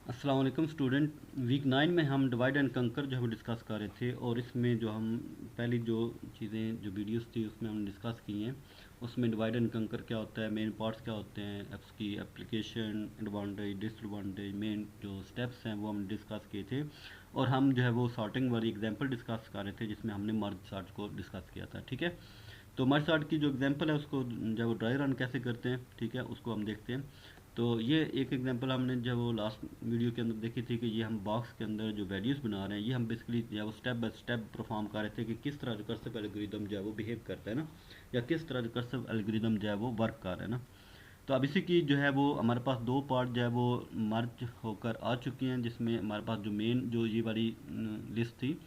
अस्सलाम वालेकुम student. Week 9 में हम डिवाइड एंड कंकर जो है वो डिस्कस कर रहे थे, और इसमें जो हम पहली जो चीज़ें जो वीडियोस थी उसमें हमने डिस्कस की हैं। उसमें डिवाइड एंड कंकर क्या होता है, मेन पार्ट्स क्या होते हैं, उसकी एप्लीकेशन, एडवांटेज, डिसएडवांटेज, मेन जो स्टेप्स हैं वो हमने डिस्कस किए थे। और हम जो है वो सॉर्टिंग वाली एग्जांपल डिस्कस कर रहे थे जिसमें हमने मर्ज सॉर्ट को डिस्कस किया था। ठीक है, तो मर्ज सॉर्ट की जो एग्जांपल है उसको जब वो ड्राई रन कैसे करते हैं, ठीक है, उसको हम देखते हैं। तो ये एक एग्जांपल हमने जब वो लास्ट वीडियो के अंदर देखी थी कि ये हम बॉक्स के अंदर जो वैल्यूज़ बना रहे हैं, ये हम बेसिकली जो वो स्टेप बाय स्टेप परफॉर्म कर रहे थे कि किस तरह रिकर्सिव एल्गोरिदम जो है वो बिहेव करता है ना, या किस तरह रिकर्सिव एल्गोरिदम जो है वो वर्क कर रहा है ना। तो अब इसी की जो है वो हमारे पास दो पार्ट जो है वो मर्ज होकर आ चुकी हैं, जिसमें हमारे पास जो मेन जो ये वाली लिस्ट थी,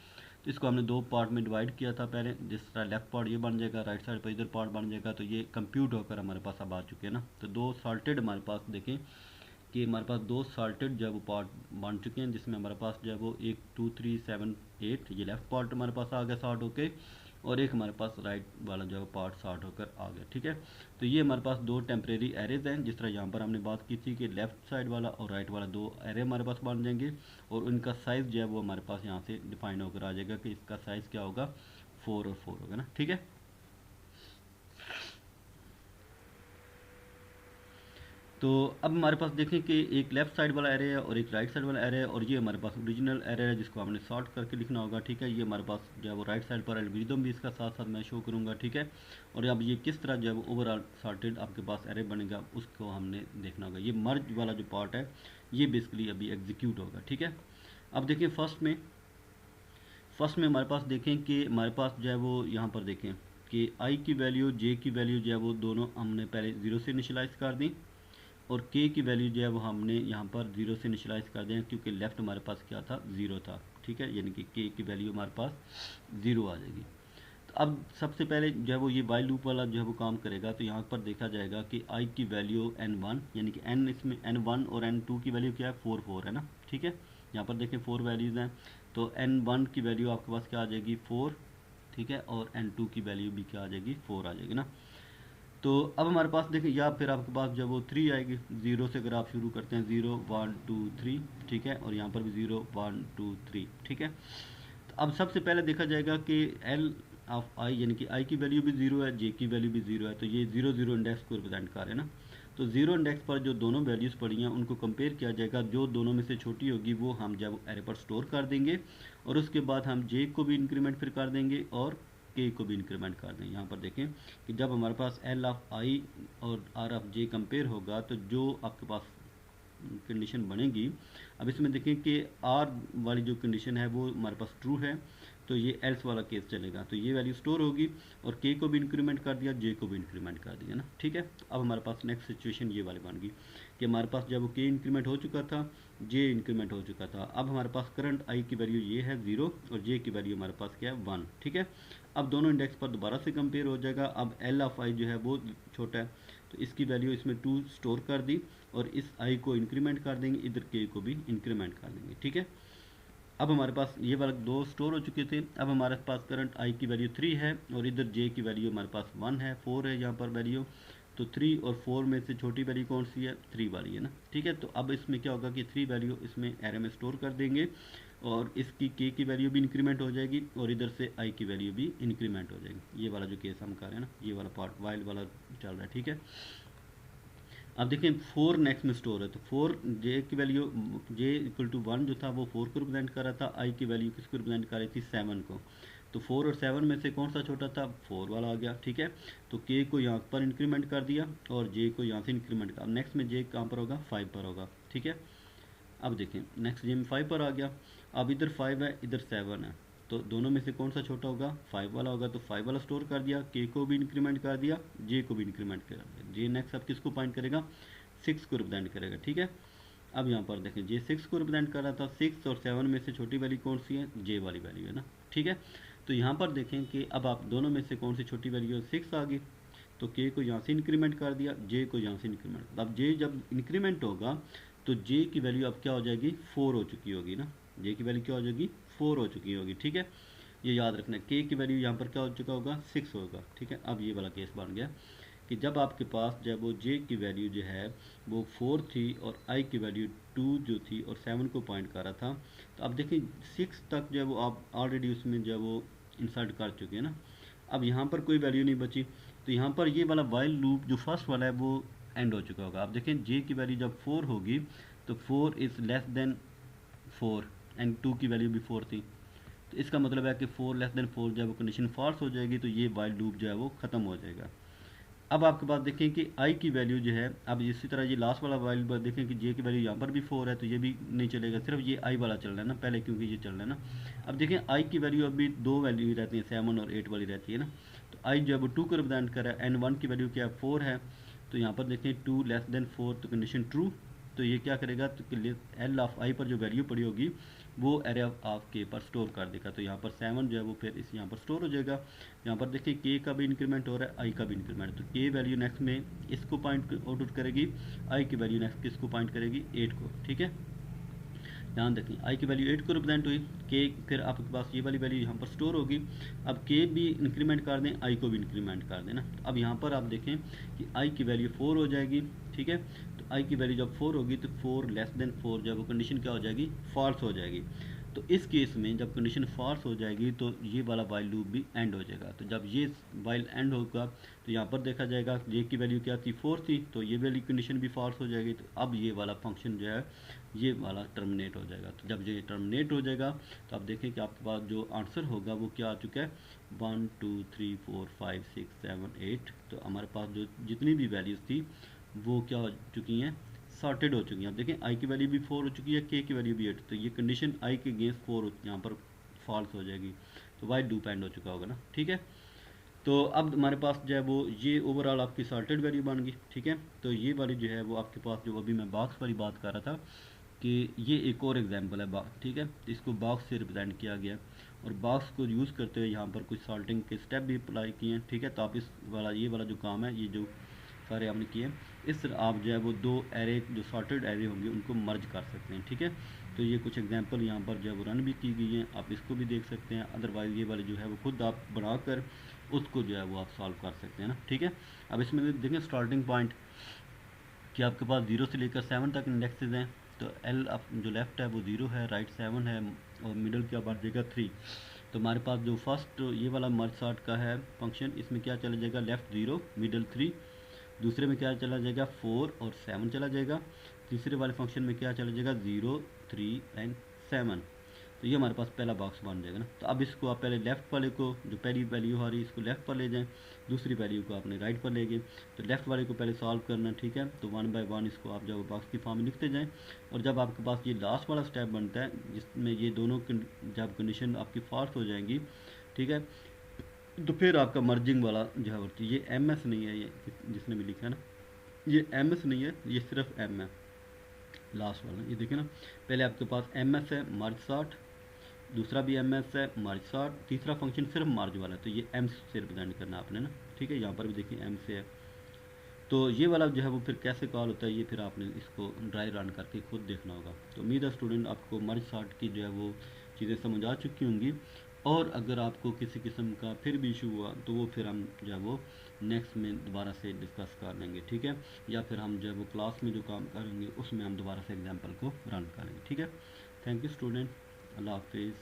तो इसको हमने दो पार्ट में डिवाइड किया था पहले। जिस तरह लेफ्ट पार्ट ये बन जाएगा, राइट साइड पर इधर पार्ट बन जाएगा, तो ये कंप्यूट होकर हमारे पास अब आ चुके हैं ना। तो दो सॉल्टेड हमारे पास देखें कि हमारे पास दो सॉल्टेड जो है वो पार्ट बन चुके हैं, जिसमें हमारे पास जो है वो 1 2 3 7 8 ये लेफ्ट पार्ट हमारे पास आ गया सॉर्ट होके, और एक हमारे पास राइट वाला जो है पार्ट सॉर्ट होकर आ गया। ठीक है, तो ये हमारे पास दो टेम्परेरी एरेज हैं, जिस तरह यहाँ पर हमने बात की थी कि लेफ्ट साइड वाला और राइट वाला दो एरे हमारे पास बन जाएंगे, और उनका साइज़ जो है वो हमारे पास यहाँ से डिफाइन होकर आ जाएगा कि इसका साइज़ क्या होगा, 4 और 4 होगा ना। ठीक है, तो अब हमारे पास देखें कि एक लेफ्ट साइड वाला एरे है और एक राइट साइड वाला एरे है, और ये हमारे पास ओरिजिनल एरे है जिसको हमने सॉर्ट करके लिखना होगा। ठीक है, ये हमारे पास जो है वो राइट साइड पर एल्गोरिदम भी इसका साथ साथ मैं शो करूँगा। ठीक है, और अब ये किस तरह जो है वो ओवरऑल सॉर्टेड आपके पास एरे बनेगा उसको हमने देखना होगा। ये मर्ज वाला जो पार्ट है ये बेसिकली अभी एग्जीक्यूट होगा। ठीक है, अब देखिए फर्स्ट में हमारे पास देखें कि हमारे पास जो है वो यहाँ पर देखें कि आई की वैल्यू, जे की वैल्यू जो है वो दोनों हमने पहले ज़ीरो से इनिशलाइज कर दी, और के की वैल्यू जो है वो हमने यहाँ पर ज़ीरो से इनिशलाइज कर दिया, क्योंकि लेफ़्ट हमारे पास क्या था, ज़ीरो था। ठीक है, यानी कि के की वैल्यू हमारे पास ज़ीरो आ जाएगी। तो अब सबसे पहले जो है वो ये वाइल लूप वाला जो है वो काम करेगा। तो यहाँ पर देखा जाएगा कि आई की वैल्यू n1, यानी कि n इसमें n1 और n2 की वैल्यू क्या है, 4 4 है ना। ठीक है, यहाँ पर देखें 4 वैल्यूज़ हैं, तो n1 की वैल्यू आपके पास क्या आ जाएगी, 4। ठीक है, और n2 की वैल्यू भी क्या आ जाएगी, 4 आ जाएगी ना। तो अब हमारे पास देखिए, या फिर आपके पास जब वो 3 आएगी, ज़ीरो से अगर आप शुरू करते हैं, 0 1 2 3। ठीक है, और यहाँ पर भी 0 1 2 3। ठीक है, तो अब सबसे पहले देखा जाएगा कि एल ऑफ आई, यानी कि आई की वैल्यू भी ज़ीरो है, जे की वैल्यू भी ज़ीरो है, तो ये ज़ीरो ज़ीरो इंडेक्स को रिप्रेजेंट कर रहे हैं ना। तो ज़ीरो इंडेक्स पर जो दोनों वैल्यूज़ पड़ी हैं उनको कंपेयर किया जाएगा, जो दोनों में से छोटी होगी वो हम जब एरे पर स्टोर कर देंगे, और उसके बाद हम जे को भी इंक्रीमेंट फिर कर देंगे और के को भी इंक्रीमेंट कर देंगे। यहाँ पर देखें कि जब हमारे पास एल ऑफ आई और आर ऑफ जे कंपेयर होगा, तो जो आपके पास कंडीशन बनेगी, अब इसमें देखें कि आर वाली जो कंडीशन है वो हमारे पास ट्रू है, तो ये एल्स वाला केस चलेगा, तो ये वैल्यू स्टोर होगी, और के को भी इंक्रीमेंट कर दिया, जे को भी इंक्रीमेंट कर दिया ना। ठीक है, अब हमारे पास नेक्स्ट सिचुएशन ये वाली बन गई कि हमारे पास जब के इंक्रीमेंट हो चुका था, जे इंक्रीमेंट हो चुका था, अब हमारे पास करंट आई की वैल्यू ये है 0, और जे की वैल्यू हमारे पास क्या है, 1। ठीक है, अब दोनों इंडेक्स पर दोबारा से कंपेयर हो जाएगा। अब एल ऑफ आई जो है वो छोटा है, तो इसकी वैल्यू इसमें 2 स्टोर कर दी, और इस आई को इंक्रीमेंट कर देंगे, इधर के को भी इंक्रीमेंट कर देंगे। ठीक है, अब हमारे पास ये वाला दो स्टोर हो चुके थे। अब हमारे पास करंट आई की वैल्यू 3 है, और इधर जे की वैल्यू हमारे पास 1 है, 4 है यहाँ पर वैल्यू। तो 3 और 4 में से छोटी वैल्यू कौन सी है, 3 वाली है ना। ठीक है, तो अब इसमें क्या होगा कि 3 वैल्यू इसमें एरे में स्टोर कर देंगे, और इसकी के की वैल्यू भी इंक्रीमेंट हो जाएगी, और इधर से आई की वैल्यू भी इंक्रीमेंट हो जाएगी। ये वाला जो केस हम कर रहे हैं ना, ये वाला पार्ट वाइल वाला चल रहा है। ठीक है, अब देखिए 4 नेक्स्ट में स्टोर है, तो 4 जे की वैल्यू, जे इक्वल टू 1 जो था वो 4 को रिप्रेजेंट कर रहा था, आई की वैल्यू किसको रिप्रेजेंट कर रही थी, 7 को। तो 4 और 7 में से कौन सा छोटा था, 4 वाला आ गया। ठीक है, तो के को यहाँ पर इंक्रीमेंट कर दिया, और जे को यहाँ से इंक्रीमेंट कर, अब नेक्स्ट में जे कहाँ पर होगा, 5 पर होगा। ठीक है, अब देखें नेक्स्ट जे में 5 पर आ गया, अब इधर 5 है, इधर 7 है, तो दोनों में से कौन सा छोटा होगा, 5 वाला होगा, तो 5 वाला स्टोर कर दिया, के को भी इंक्रीमेंट कर दिया, जे को भी इंक्रीमेंट कर दिया। जे नेक्स्ट अब किसको पॉइंट करेगा, 6 को रिप्रेजेंट करेगा। ठीक है, अब यहाँ पर देखें जे 6 को रिप्रेजेंट कर रहा था, 6 और 7 में से छोटी वैल्यू कौन सी है, जे वाली वैल्यू है ना। ठीक है, तो यहाँ पर देखें कि अब आप दोनों में से कौन सी छोटी वैल्यू है, 6 आ गई, तो के को यहाँ से इंक्रीमेंट कर दिया, जे को यहाँ से इंक्रीमेंट, अब जे जब इंक्रीमेंट होगा तो जे की वैल्यू अब क्या हो जाएगी, 4 हो चुकी होगी ना। जे की वैल्यू क्या हो जाएगी, 4 हो चुकी होगी। ठीक है, ये याद रखना, के की वैल्यू यहाँ पर क्या हो चुका होगा, 6 होगा। ठीक है, अब ये वाला केस बन गया कि जब आपके पास जो है वो जे की वैल्यू जो है वो 4 थी और आई की वैल्यू 2 जो थी और 7 को पॉइंट कर रहा था, तो अब देखिए 6 तक जो है वो आप ऑलरेडी उसमें जो है वो इंसर्ट कर चुके हैं ना। अब यहाँ पर कोई वैल्यू नहीं बची, तो यहाँ पर ये वाला वाइल लूप जो फर्स्ट वाला है वो एंड हो चुका होगा। आप देखें जे की वैल्यू जब 4 होगी तो 4 इज़ लेस देन 4 एंड 2 की वैल्यू भी 4 थी, तो इसका मतलब है कि 4 लेस देन 4 जब वो कंडीशन फॉल्स हो जाएगी तो ये वाइल लूप जो है वो ख़त्म हो जाएगा। अब आपके पास देखें कि आई की वैल्यू जो है, अब इसी तरह ये लास्ट वाला वाइल पर देखें कि जे की वैल्यू यहाँ पर भी 4 है, तो ये भी नहीं चलेगा, सिर्फ ये आई वाला चल रहा है ना पहले, क्योंकि ये चल रहा है ना। अब देखें आई की वैल्यू अभी दो वैल्यू रहती है, 7 और 8 वाली रहती है ना, तो आई जो है वो 2 को रिप्रेजेंट कर रहा है, एन 1 की वैल्यू क्या है 4 है, तो यहाँ पर देखें 2 लेस देन 4 तो कंडीशन ट्रू, तो ये क्या करेगा, तो एल ऑफ आई पर जो वैल्यू पड़ी होगी वो एरे ऑफ के पर स्टोर कर देगा, तो यहाँ पर 7 जो है वो फिर इस यहाँ पर स्टोर हो जाएगा। यहाँ पर देखिए के का भी इंक्रीमेंट हो रहा है, आई का भी इंक्रीमेंट, तो के वैल्यू नेक्स्ट में इसको पॉइंट आउट करेगी, आई की वैल्यू नेक्स्ट किसको पॉइंट करेगी 8 को, ठीक है। ध्यान रखें आई की वैल्यू 8 को रिप्रेजेंट हुई, के फिर आपके पास ये वाली वैल्यू यहाँ पर स्टोर होगी। अब के भी इंक्रीमेंट कर दें, आई को भी इंक्रीमेंट कर दें ना। अब यहाँ पर आप देखें कि आई की वैल्यू 4 हो जाएगी, ठीक है, तो आई की वैल्यू जब 4 होगी तो 4 लेस देन 4 जब वो कंडीशन क्या हो जाएगी फॉल्स हो जाएगी। तो इस केस में जब कंडीशन फॉल्स हो जाएगी तो ये वाला वाइल लूप भी एंड हो जाएगा। तो जब ये वाइल एंड होगा तो यहाँ पर देखा जाएगा जे की वैल्यू क्या थी 4 थी, तो ये वाली कंडीशन भी फॉल्स हो जाएगी, तो अब ये वाला फंक्शन जो है ये वाला टर्मिनेट हो जाएगा। तो जब ये टर्मिनेट हो जाएगा तो आप देखें कि आपके पास जो आंसर होगा वो क्या आ चुका है 1 2 3 4 5 6 7 8, तो हमारे पास जो जितनी भी वैल्यूज़ थी वो क्या हो चुकी हैं, सॉर्टेड हो चुकी हैं। आप देखें आई की वैल्यू भी 4 हो चुकी है, के की वैल्यू भी 8, तो ये कंडीशन आई के अगेंस्ट 4 यहाँ पर फॉल्स हो जाएगी, तो वाइल लूप एंड हो चुका होगा ना, ठीक है। तो अब हमारे पास जो है वो ये ओवरऑल आपकी सॉर्टेड वैल्यू बन गई, ठीक है। तो ये वाली जो है वो आपके पास जो अभी मैं बॉक्स वाली बात कर रहा था कि ये एक और एग्जांपल है ठीक है, तो इसको बॉक्स से रिप्रेजेंट किया गया और बॉक्स को यूज़ करते हुए यहाँ पर कुछ सॉल्टिंग के स्टेप भी अप्लाई किए हैं, ठीक है। तो आप इस वाला ये वाला जो काम है ये जो सारे आपने किए, इस तरह आप जो है वो दो एरे जो सॉर्टेड एरे होंगे उनको मर्ज कर सकते हैं, ठीक है। तो ये कुछ एग्जांपल यहाँ पर जो है वो रन भी की गई हैं, आप इसको भी देख सकते हैं, अदरवाइज़ ये वाले जो है वो खुद आप बनाकर उसको जो है वो आप सॉल्व कर सकते हैं ना, ठीक है। अब इसमें देखें स्टार्टिंग पॉइंट कि आपके पास 0 से लेकर 7 तक इंडेक्सेस हैं, तो एल जो लेफ़्ट है वो 0 है, राइट 7 है और मिडल क्या बन जाएगा 3। तो हमारे पास जो फर्स्ट ये वाला मर्ज सॉर्ट का है फंक्शन, इसमें क्या चला जाएगा लेफ़्ट 0 मिडल 3, दूसरे में क्या चला जाएगा 4 और 7 चला जाएगा, तीसरे वाले फंक्शन में क्या चला जाएगा 0 3 एंड 7। तो ये हमारे पास पहला बॉक्स बन जाएगा ना। तो अब इसको आप पहले लेफ़्ट वाले को जो पहली वैल्यू आ रही है इसको लेफ़्ट पर ले जाएं, दूसरी वैल्यू को आपने राइट पर ले गए, तो लेफ़्ट वाले को पहले सॉल्व करना, ठीक है। तो 1 बाय 1 इसको आप जब बॉक्स की फॉर्म में लिखते जाएं, और जब आपके पास ये लास्ट वाला स्टेप बनता है जिसमें ये दोनों जब कंडीशन आपकी फॉल्स हो जाएंगी, ठीक है, तो फिर आपका मर्जिंग वाला जो है ये एम एस नहीं है, ये जिसने भी लिखा है ना ये एम एस नहीं है, ये सिर्फ एम है लास्ट वाला, ये देखिए ना, पहले आपके पास एम एस है मर्ज सॉर्ट, दूसरा भी एम एस है मर्ज सॉर्ट, तीसरा फंक्शन सिर्फ मर्ज वाला है, तो ये एम से रिप्रेजेंट करना आपने ना, ठीक है। यहाँ पर भी देखिए एम से है, तो ये वाला जो है वो फिर कैसे कॉल होता है ये फिर आपने इसको ड्राई रन करके खुद देखना होगा। तो उम्मीद है स्टूडेंट आपको मर्ज सॉर्ट की जो है वो चीज़ें समझ आ चुकी होंगी, और अगर आपको किसी किस्म का फिर भी इशू हुआ तो वो फिर हम जो है वो नेक्स्ट में दोबारा से डिस्कस कर लेंगे, ठीक है, या फिर हम जो है वो क्लास में जो काम करेंगे उसमें हम दोबारा से एग्जाम्पल को रन करेंगे, ठीक है। थैंक यू स्टूडेंट, अल्लाह हाफिज़।